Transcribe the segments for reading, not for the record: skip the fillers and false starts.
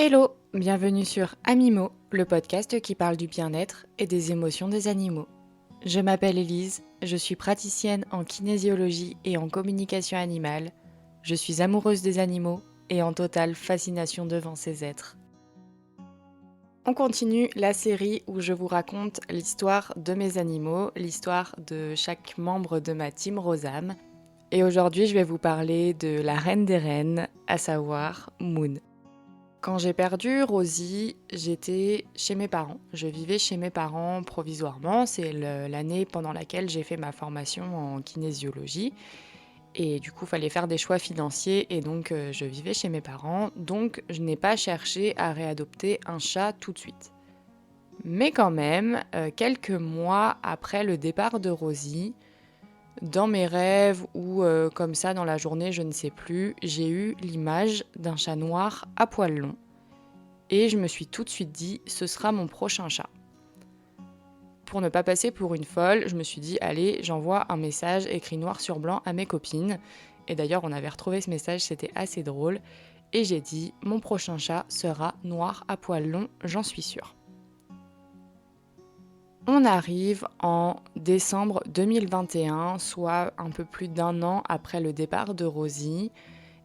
Hello, bienvenue sur Amimo, le podcast qui parle du bien-être et des émotions des animaux. Je m'appelle Élise, je suis praticienne en kinésiologie et en communication animale. Je suis amoureuse des animaux et en totale fascination devant ces êtres. On continue la série où je vous raconte l'histoire de mes animaux, l'histoire de chaque membre de ma team Rosam. Et aujourd'hui, je vais vous parler de la reine des reines, à savoir Moon. Quand j'ai perdu Rosie, j'étais chez mes parents. Je vivais chez mes parents provisoirement. C'est l'année pendant laquelle j'ai fait ma formation en kinésiologie. Et du coup, il fallait faire des choix financiers et donc je vivais chez mes parents. Donc, je n'ai pas cherché à réadopter un chat tout de suite. Mais quand même, quelques mois après le départ de Rosie, dans mes rêves ou comme ça dans la journée, je ne sais plus, j'ai eu l'image d'un chat noir à poils longs. Et je me suis tout de suite dit, ce sera mon prochain chat. Pour ne pas passer pour une folle, je me suis dit, allez, j'envoie un message écrit noir sur blanc à mes copines. Et d'ailleurs, on avait retrouvé ce message, c'était assez drôle. Et j'ai dit, mon prochain chat sera noir à poils longs, j'en suis sûre. On arrive en décembre 2021, soit un peu plus d'un an après le départ de Rosie.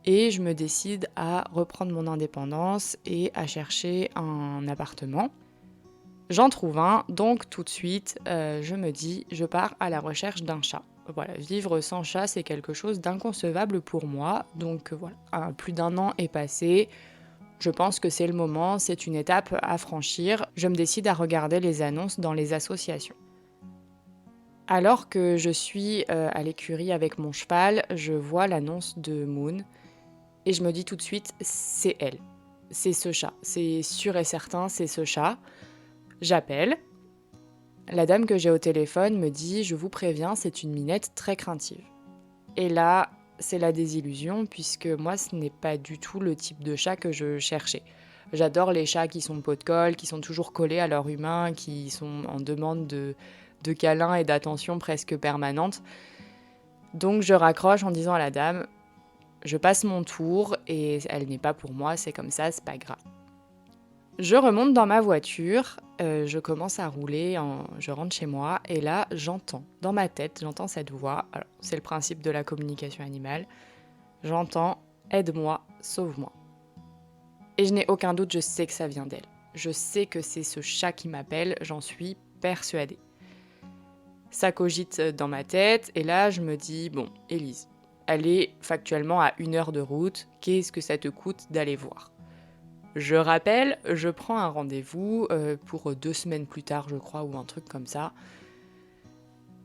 Et je me décide à reprendre mon indépendance et à chercher un appartement. J'en trouve un, donc tout de suite, je me dis, je pars à la recherche d'un chat. Voilà, vivre sans chat, c'est quelque chose d'inconcevable pour moi. Donc voilà, plus d'un an est passé. Je pense que c'est le moment, c'est une étape à franchir. Je me décide à regarder les annonces dans les associations. Alors que je suis à l'écurie avec mon cheval, je vois l'annonce de Moon et je me dis tout de suite, c'est elle. C'est ce chat. C'est sûr et certain, c'est ce chat. J'appelle. La dame que j'ai au téléphone me dit « Je vous préviens, c'est une minette très craintive ». Et là, c'est la désillusion puisque moi, ce n'est pas du tout le type de chat que je cherchais. J'adore les chats qui sont pot de colle, qui sont toujours collés à leur humain, qui sont en demande de câlins et d'attention presque permanente. Donc je raccroche en disant à la dame « Je passe mon tour et elle n'est pas pour moi, c'est comme ça, c'est pas grave ». Je remonte dans ma voiture, je commence à rouler, je rentre chez moi et là j'entends, dans ma tête, j'entends cette voix, alors c'est le principe de la communication animale, j'entends « aide-moi, sauve-moi ». Et je n'ai aucun doute, je sais que ça vient d'elle. Je sais que c'est ce chat qui m'appelle, j'en suis persuadée. Ça cogite dans ma tête et là je me dis « Bon, Élise, elle est factuellement à 1 heure de route, qu'est-ce que ça te coûte d'aller voir ?» Je rappelle, je prends un rendez-vous pour 2 semaines plus tard, je crois, ou un truc comme ça.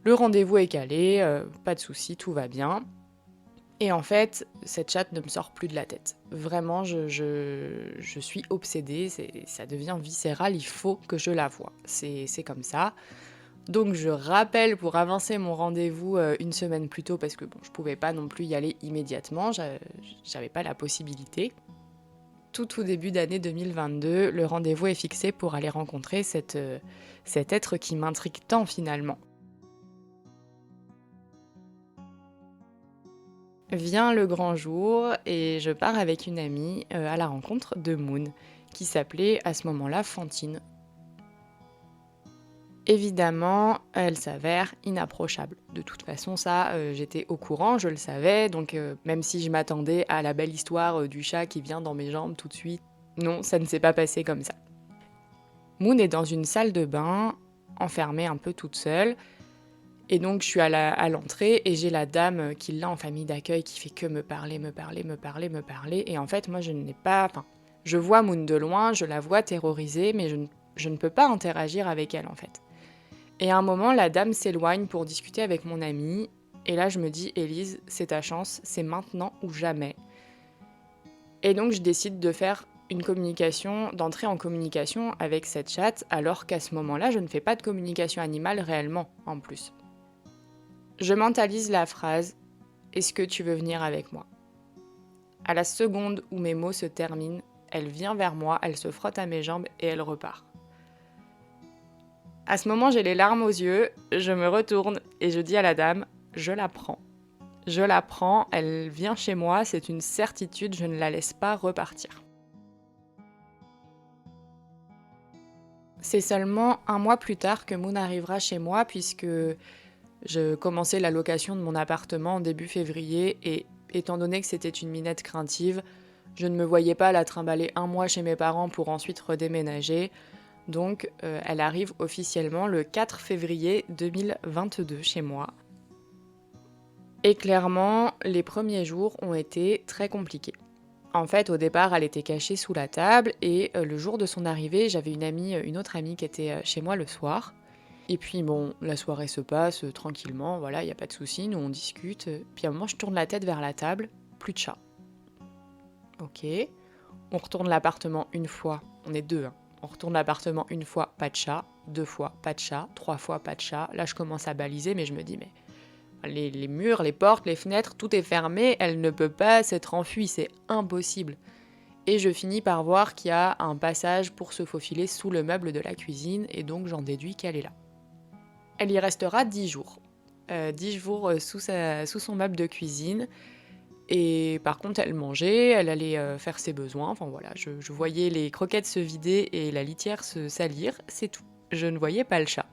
Le rendez-vous est calé, pas de souci, tout va bien. Et en fait, cette chatte ne me sort plus de la tête. Vraiment, je suis obsédée, ça devient viscéral, il faut que je la voie. C'est comme ça. Donc je rappelle pour avancer mon rendez-vous 1 semaine plus tôt, parce que bon, je pouvais pas non plus y aller immédiatement, j'avais pas la possibilité. Tout début d'année 2022, le rendez-vous est fixé pour aller rencontrer cet être qui m'intrigue tant finalement. Vient le grand jour et je pars avec une amie à la rencontre de Moon, qui s'appelait à ce moment-là Fantine. Évidemment, elle s'avère inapprochable. De toute façon, ça, j'étais au courant, je le savais, donc même si je m'attendais à la belle histoire du chat qui vient dans mes jambes tout de suite, non, ça ne s'est pas passé comme ça. Moon est dans une salle de bain, enfermée un peu toute seule, et donc je suis à l'entrée et j'ai la dame qui l'a en famille d'accueil qui fait que me parler, et en fait moi je n'ai pas... Enfin, je vois Moon de loin, je la vois terrorisée, mais je ne peux pas interagir avec elle en fait. Et à un moment, la dame s'éloigne pour discuter avec mon amie. Et là, je me dis, Élise, c'est ta chance, c'est maintenant ou jamais. Et donc, je décide de faire une communication, d'entrer en communication avec cette chatte, alors qu'à ce moment-là, je ne fais pas de communication animale réellement, en plus. Je mentalise la phrase « Est-ce que tu veux venir avec moi ?» À la seconde où mes mots se terminent, elle vient vers moi, elle se frotte à mes jambes et elle repart. À ce moment, j'ai les larmes aux yeux, je me retourne et je dis à la dame « Je la prends ». Je la prends, elle vient chez moi, c'est une certitude, je ne la laisse pas repartir. C'est seulement un mois plus tard que Moon arrivera chez moi puisque je commençais la location de mon appartement en début février et étant donné que c'était une minette craintive, je ne me voyais pas la trimballer un mois chez mes parents pour ensuite redéménager. Donc elle arrive officiellement le 4 février 2022 chez moi. Et clairement, les premiers jours ont été très compliqués. En fait, au départ, elle était cachée sous la table et le jour de son arrivée, j'avais une autre amie qui était chez moi le soir. Et puis bon, la soirée se passe tranquillement, voilà, il n'y a pas de souci, nous on discute. Puis à un moment, je tourne la tête vers la table, plus de chat. Ok. On retourne l'appartement une fois, on est deux, hein. On retourne l'appartement une fois, pas de chat, deux fois, pas de chat, trois fois, pas de chat. Là, je commence à baliser, mais je me dis, mais les murs, les portes, les fenêtres, tout est fermé, elle ne peut pas s'être enfuie, c'est impossible. Et je finis par voir qu'il y a un passage pour se faufiler sous le meuble de la cuisine, et donc j'en déduis qu'elle est là. Elle y restera 10 jours. 10 jours sous son meuble de cuisine. Et par contre, elle mangeait, elle allait faire ses besoins. Enfin voilà, je voyais les croquettes se vider et la litière se salir, c'est tout. Je ne voyais pas le chat.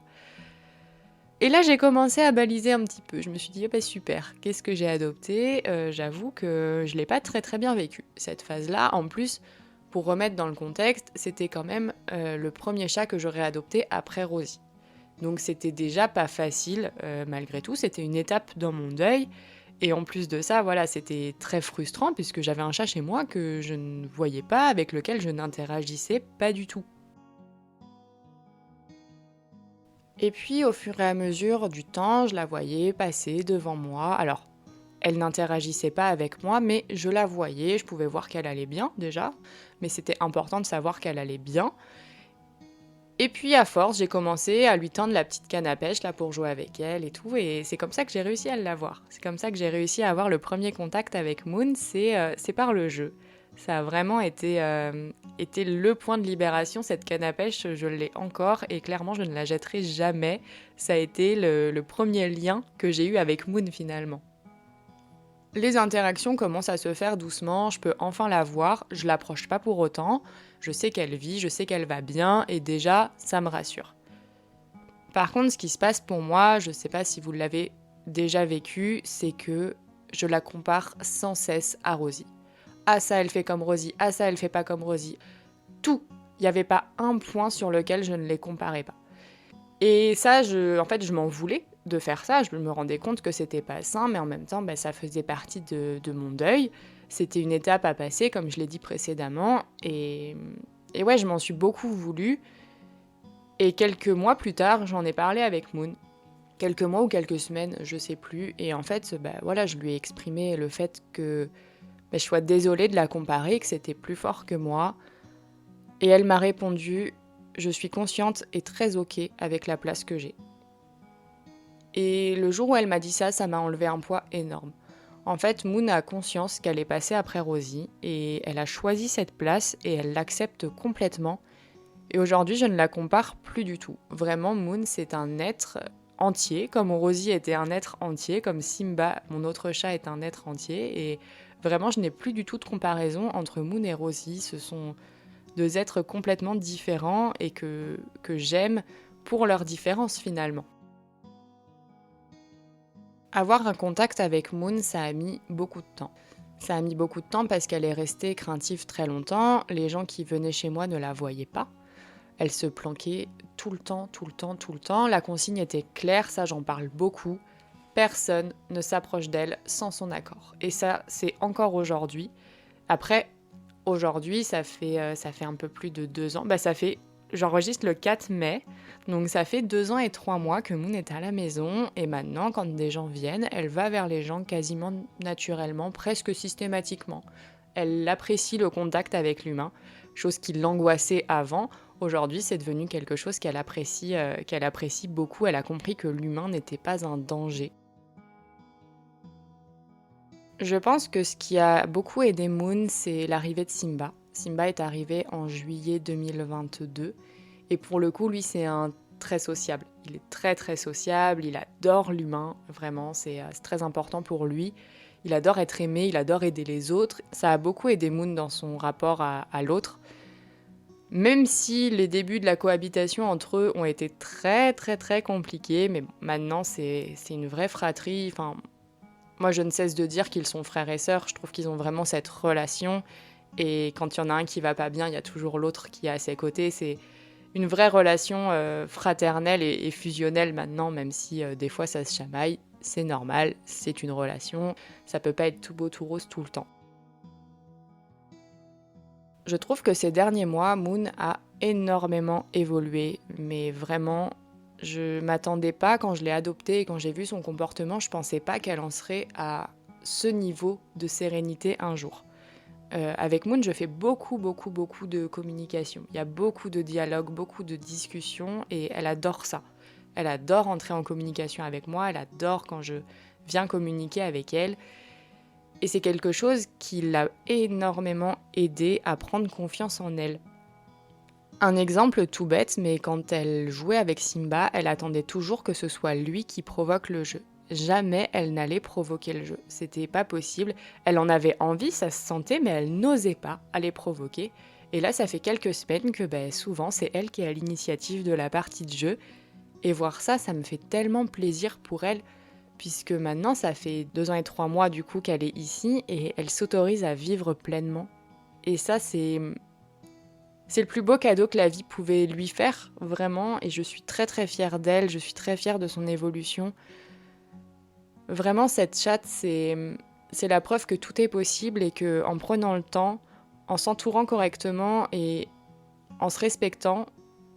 Et là, j'ai commencé à baliser un petit peu. Je me suis dit, oh bah super, qu'est-ce que j'ai adopté? J'avoue que je l'ai pas très très bien vécu, cette phase-là. En plus, pour remettre dans le contexte, c'était quand même le premier chat que j'aurais adopté après Rosie. Donc c'était déjà pas facile, malgré tout. C'était une étape dans mon deuil. Et en plus de ça, voilà, c'était très frustrant puisque j'avais un chat chez moi que je ne voyais pas, avec lequel je n'interagissais pas du tout. Et puis au fur et à mesure du temps, je la voyais passer devant moi. Alors, elle n'interagissait pas avec moi, mais je la voyais, je pouvais voir qu'elle allait bien déjà, mais c'était important de savoir qu'elle allait bien. Et puis à force, j'ai commencé à lui tendre la petite canne à pêche là pour jouer avec elle et tout, et c'est comme ça que j'ai réussi à l'avoir. C'est comme ça que j'ai réussi à avoir le premier contact avec Moon, c'est par le jeu. Ça a vraiment été le point de libération, cette canne à pêche, je l'ai encore et clairement je ne la jetterai jamais. Ça a été le premier lien que j'ai eu avec Moon finalement. Les interactions commencent à se faire doucement, je peux enfin la voir, je l'approche pas pour autant, je sais qu'elle vit, je sais qu'elle va bien, et déjà, ça me rassure. Par contre, ce qui se passe pour moi, je sais pas si vous l'avez déjà vécu, c'est que je la compare sans cesse à Rosie. Ah ça, elle fait comme Rosie, ah ça, elle fait pas comme Rosie. Tout, il n'y avait pas un point sur lequel je ne les comparais pas. Et ça, en fait, je m'en voulais de faire ça. Je me rendais compte que c'était pas sain, mais en même temps, ça faisait partie de mon deuil. C'était une étape à passer, comme je l'ai dit précédemment. Et ouais, je m'en suis beaucoup voulu. Et quelques mois plus tard, j'en ai parlé avec Moon. Quelques mois ou quelques semaines, je sais plus. Et en fait, voilà, je lui ai exprimé le fait que je sois désolée de la comparer, que c'était plus fort que moi. Et elle m'a répondu: je suis consciente et très ok avec la place que j'ai. Et le jour où elle m'a dit ça, ça m'a enlevé un poids énorme. En fait, Moon a conscience qu'elle est passée après Rosie et elle a choisi cette place et elle l'accepte complètement. Et aujourd'hui, je ne la compare plus du tout. Vraiment, Moon, c'est un être entier, comme Rosie était un être entier, comme Simba, mon autre chat, est un être entier. Et vraiment, je n'ai plus du tout de comparaison entre Moon et Rosie. Ce sont deux êtres complètement différents et que j'aime pour leurs différences finalement. Avoir un contact avec Moon, ça a mis beaucoup de temps. Ça a mis beaucoup de temps parce qu'elle est restée craintive très longtemps. Les gens qui venaient chez moi ne la voyaient pas. Elle se planquait tout le temps, tout le temps, tout le temps. La consigne était claire, ça j'en parle beaucoup. Personne ne s'approche d'elle sans son accord. Et ça, c'est encore aujourd'hui. Après, aujourd'hui, ça fait un peu plus de 2 ans. J'enregistre le 4 mai, donc ça fait 2 ans et 3 mois que Moon est à la maison. Et maintenant, quand des gens viennent, elle va vers les gens quasiment naturellement, presque systématiquement. Elle apprécie le contact avec l'humain, chose qui l'angoissait avant. Aujourd'hui, c'est devenu quelque chose qu'elle apprécie beaucoup. Elle a compris que l'humain n'était pas un danger. Je pense que ce qui a beaucoup aidé Moon, c'est l'arrivée de Simba. Simba est arrivé en juillet 2022 et pour le coup, lui, c'est un très sociable. Il est très très sociable, il adore l'humain, vraiment, c'est très important pour lui. Il adore être aimé, il adore aider les autres. Ça a beaucoup aidé Moon dans son rapport à l'autre. Même si les débuts de la cohabitation entre eux ont été très très très compliqués, mais bon, maintenant c'est une vraie fratrie. Enfin, moi je ne cesse de dire qu'ils sont frères et sœurs, je trouve qu'ils ont vraiment cette relation. Et quand il y en a un qui va pas bien, il y a toujours l'autre qui est à ses côtés. C'est une vraie relation fraternelle et fusionnelle maintenant, même si des fois ça se chamaille. C'est normal, c'est une relation, ça peut pas être tout beau tout rose tout le temps. Je trouve que ces derniers mois, Moon a énormément évolué, mais vraiment, je m'attendais pas quand je l'ai adoptée et quand j'ai vu son comportement, je pensais pas qu'elle en serait à ce niveau de sérénité un jour. Avec Moon, je fais beaucoup, beaucoup, beaucoup de communication. Il y a beaucoup de dialogues, beaucoup de discussions et elle adore ça. Elle adore entrer en communication avec moi, elle adore quand je viens communiquer avec elle. Et c'est quelque chose qui l'a énormément aidée à prendre confiance en elle. Un exemple tout bête, mais quand elle jouait avec Simba, elle attendait toujours que ce soit lui qui provoque le jeu. Jamais elle n'allait provoquer le jeu. C'était pas possible. Elle en avait envie, ça se sentait, mais elle n'osait pas aller provoquer. Et là, ça fait quelques semaines que souvent, c'est elle qui est à l'initiative de la partie de jeu. Et voir ça, ça me fait tellement plaisir pour elle, puisque maintenant, ça fait 2 ans et 3 mois du coup qu'elle est ici, et elle s'autorise à vivre pleinement. Et ça, c'est le plus beau cadeau que la vie pouvait lui faire, vraiment, et je suis très très fière d'elle, je suis très fière de son évolution. Vraiment, cette chatte, c'est la preuve que tout est possible et que en prenant le temps, en s'entourant correctement et en se respectant,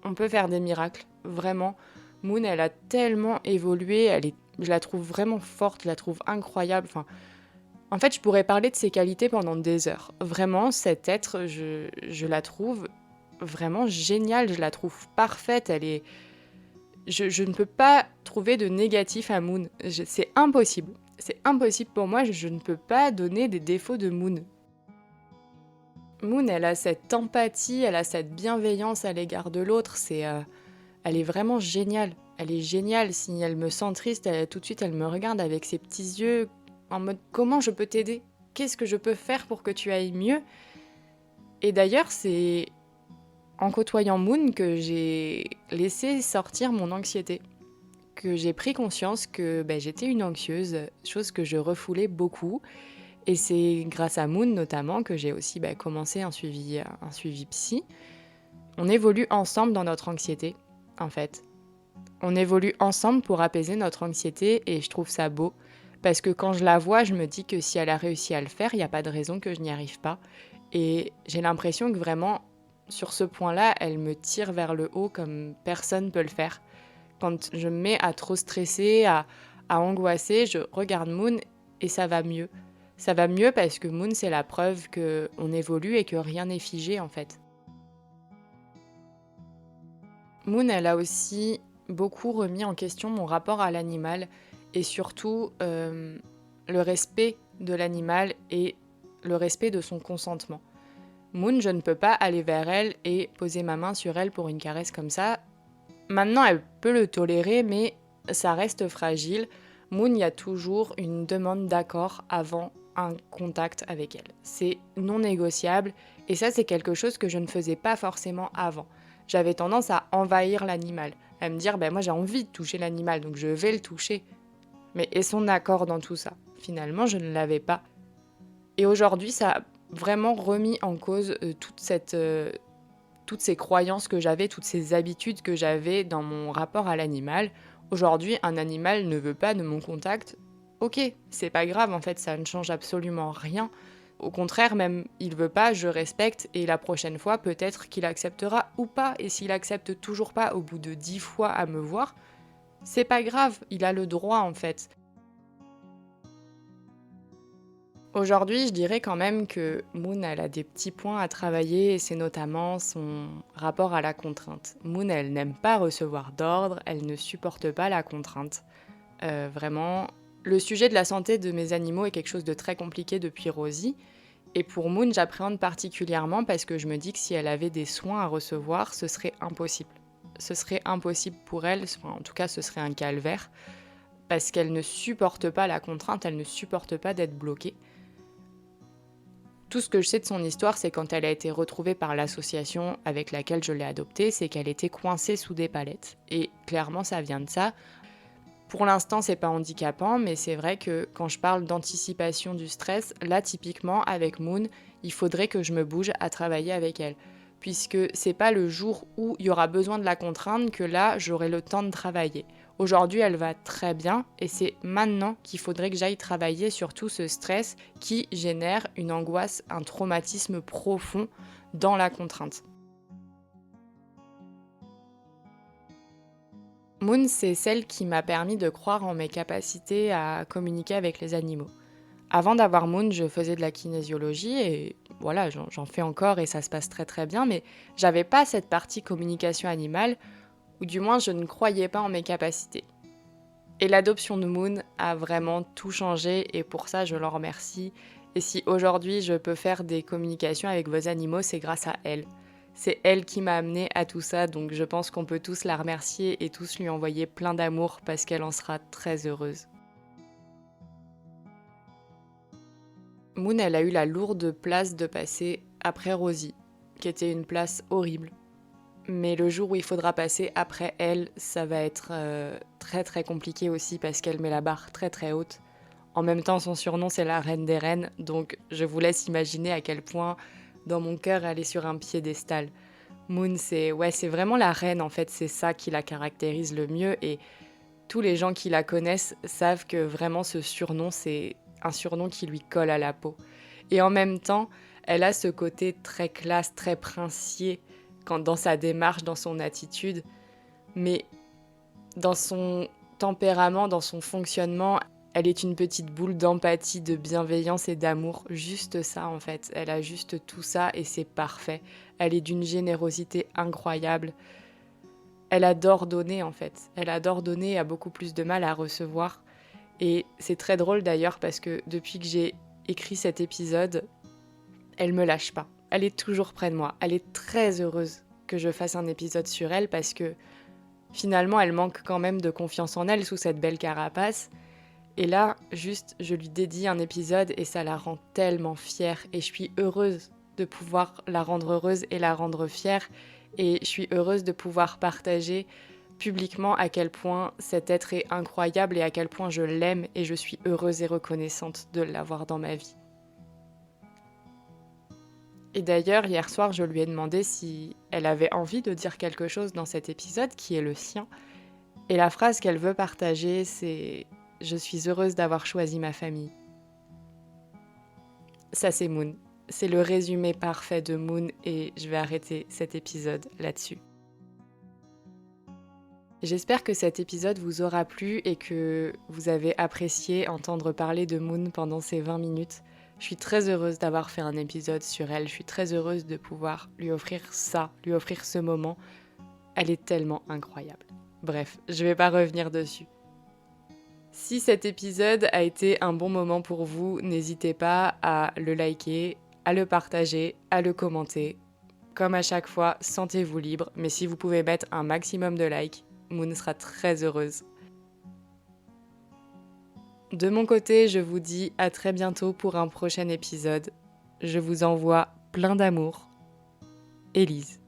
on peut faire des miracles. Vraiment, Moon, elle a tellement évolué, je la trouve vraiment forte, je la trouve incroyable. Enfin, en fait, je pourrais parler de ses qualités pendant des heures. Vraiment, cet être, je la trouve vraiment géniale, je la trouve parfaite. Je ne peux pas trouver de négatif à Moon. C'est impossible. C'est impossible pour moi, je ne peux pas donner des défauts de Moon. Moon, elle a cette empathie, elle a cette bienveillance à l'égard de l'autre. Elle est vraiment géniale. Elle est géniale. Si elle me sent triste, tout de suite, elle me regarde avec ses petits yeux en mode comment je peux t'aider ? Qu'est-ce que je peux faire pour que tu ailles mieux ? Et d'ailleurs, c'est en côtoyant Moon que j'ai laissé sortir mon anxiété. Que j'ai pris conscience que j'étais une anxieuse, chose que je refoulais beaucoup. Et c'est grâce à Moon notamment que j'ai aussi commencé un suivi psy. On évolue ensemble dans notre anxiété, en fait. On évolue ensemble pour apaiser notre anxiété et je trouve ça beau. Parce que quand je la vois, je me dis que si elle a réussi à le faire, il n'y a pas de raison que je n'y arrive pas. Et j'ai l'impression que vraiment, sur ce point-là, elle me tire vers le haut comme personne ne peut le faire. Quand je me mets à trop stresser, à angoisser, je regarde Moon et ça va mieux. Ça va mieux parce que Moon, c'est la preuve qu'on évolue et que rien n'est figé en fait. Moon, elle a aussi beaucoup remis en question mon rapport à l'animal et surtout le respect de l'animal et le respect de son consentement. Moon, je ne peux pas aller vers elle et poser ma main sur elle pour une caresse comme ça. Maintenant, elle peut le tolérer, mais ça reste fragile. Moon, il y a toujours une demande d'accord avant un contact avec elle. C'est non négociable et ça, c'est quelque chose que je ne faisais pas forcément avant. J'avais tendance à envahir l'animal, à me dire moi j'ai envie de toucher l'animal, donc je vais le toucher. Mais et son accord dans tout ça ? Finalement, je ne l'avais pas. Et aujourd'hui, ça a vraiment remis en cause toutes ces croyances que j'avais, toutes ces habitudes que j'avais dans mon rapport à l'animal. Aujourd'hui, un animal ne veut pas de mon contact. Ok, c'est pas grave, en fait, ça ne change absolument rien. Au contraire, même, il veut pas, je respecte, et la prochaine fois, peut-être qu'il acceptera ou pas. Et s'il accepte toujours pas au bout de 10 fois à me voir, c'est pas grave, il a le droit, en fait. Aujourd'hui, je dirais quand même que Moon, elle a des petits points à travailler et c'est notamment son rapport à la contrainte. Moon, elle n'aime pas recevoir d'ordre, elle ne supporte pas la contrainte. Vraiment, le sujet de la santé de mes animaux est quelque chose de très compliqué depuis Rosie. Et pour Moon, j'appréhende particulièrement parce que je me dis que si elle avait des soins à recevoir, ce serait impossible. Ce serait impossible pour elle, enfin, en tout cas ce serait un calvaire, parce qu'elle ne supporte pas la contrainte, elle ne supporte pas d'être bloquée. Tout ce que je sais de son histoire, c'est quand elle a été retrouvée par l'association avec laquelle je l'ai adoptée, c'est qu'elle était coincée sous des palettes. Et clairement, ça vient de ça. Pour l'instant, c'est pas handicapant, mais c'est vrai que quand je parle d'anticipation du stress, là, typiquement, avec Moon, il faudrait que je me bouge à travailler avec elle. Puisque c'est pas le jour où il y aura besoin de la contraindre que là, j'aurai le temps de travailler. Aujourd'hui, elle va très bien et c'est maintenant qu'il faudrait que j'aille travailler sur tout ce stress qui génère une angoisse, un traumatisme profond dans la contrainte. Moon, c'est celle qui m'a permis de croire en mes capacités à communiquer avec les animaux. Avant d'avoir Moon, je faisais de la kinésiologie et voilà, j'en fais encore et ça se passe très très bien, mais j'avais pas cette partie communication animale, ou du moins je ne croyais pas en mes capacités. Et l'adoption de Moon a vraiment tout changé et pour ça je l'en remercie. Et si aujourd'hui je peux faire des communications avec vos animaux, c'est grâce à elle. C'est elle qui m'a amené à tout ça, donc je pense qu'on peut tous la remercier et tous lui envoyer plein d'amour parce qu'elle en sera très heureuse. Moon, elle a eu la lourde place de passer après Rosie, qui était une place horrible. Mais le jour où il faudra passer après elle, ça va être très très compliqué aussi parce qu'elle met la barre très très haute. En même temps, son surnom c'est la reine des reines, donc je vous laisse imaginer à quel point dans mon cœur elle est sur un piédestal. Moon, c'est vraiment la reine en fait, c'est ça qui la caractérise le mieux et tous les gens qui la connaissent savent que vraiment ce surnom c'est un surnom qui lui colle à la peau. Et en même temps, elle a ce côté très classe, très princier dans sa démarche, dans son attitude, mais dans son tempérament, dans son fonctionnement, elle est une petite boule d'empathie, de bienveillance et d'amour. Juste ça en fait. Elle a juste tout ça et c'est parfait. Elle est d'une générosité incroyable. Elle adore donner en fait. Elle adore donner et a beaucoup plus de mal à recevoir. Et c'est très drôle d'ailleurs parce que depuis que j'ai écrit cet épisode, elle me lâche pas. Elle est toujours près de moi. Elle est très heureuse que je fasse un épisode sur elle parce que finalement, elle manque quand même de confiance en elle sous cette belle carapace. Et là, juste, je lui dédie un épisode et ça la rend tellement fière. Et je suis heureuse de pouvoir la rendre heureuse et la rendre fière. Et je suis heureuse de pouvoir partager publiquement à quel point cet être est incroyable et à quel point je l'aime et je suis heureuse et reconnaissante de l'avoir dans ma vie. Et d'ailleurs, hier soir, je lui ai demandé si elle avait envie de dire quelque chose dans cet épisode qui est le sien. Et la phrase qu'elle veut partager, c'est « Je suis heureuse d'avoir choisi ma famille ». Ça, c'est Moon. C'est le résumé parfait de Moon et je vais arrêter cet épisode là-dessus. J'espère que cet épisode vous aura plu et que vous avez apprécié entendre parler de Moon pendant ces 20 minutes. Je suis très heureuse d'avoir fait un épisode sur elle. Je suis très heureuse de pouvoir lui offrir ça, lui offrir ce moment. Elle est tellement incroyable. Bref, je vais pas revenir dessus. Si cet épisode a été un bon moment pour vous, n'hésitez pas à le liker, à le partager, à le commenter. Comme à chaque fois, sentez-vous libre, mais si vous pouvez mettre un maximum de likes, Moon sera très heureuse. De mon côté, je vous dis à très bientôt pour un prochain épisode. Je vous envoie plein d'amour. Élise.